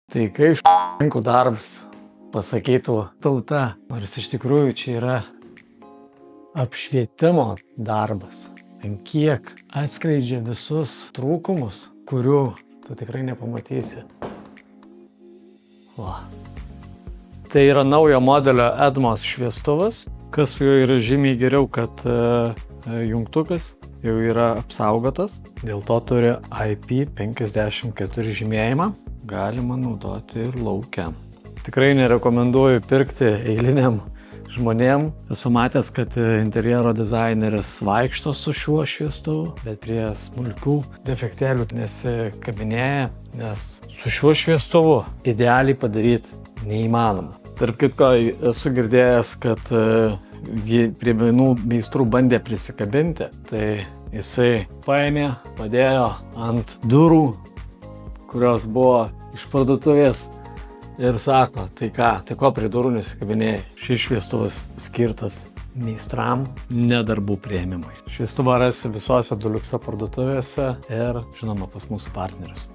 Tai kai šrinkų darbas, pasakytų tauta, nors iš tikrųjų čia yra apšvietimo darbas, ant kiek atskleidžia visus trūkumus, kurių tu tikrai nepamatysi. Va. Tai yra naujo modelio Edmos šviestuvas, kas su juo yra žymiai geriau, kad jungtukas jau yra apsaugotas, dėl to turi IP54 žymėjimą, galima naudoti ir lauke. Tikrai nerekomenduoju pirkti eiliniam žmonėm. Esu matęs, kad interjero dizaineris vaikšto su šiuo šviestuvu, bet prie smulkių defektėlių nesikabinėja, nes su šiuo šviestuvu idealiai padaryti neįmanoma. Tarp kitko, esu girdėjęs, kad prie vienų meistrų bandė prisikabinti, tai jisai paėmė, padėjo ant durų, kurios buvo iš parduotuvės ir sako, tai ko prie durų nesikabinėjai? Šis šviestuvas skirtas meistram, ne darbų priėmimui. Šviestuvą rasi visose Duluxo parduotuvėse ir, žinoma, pas mūsų partnerius.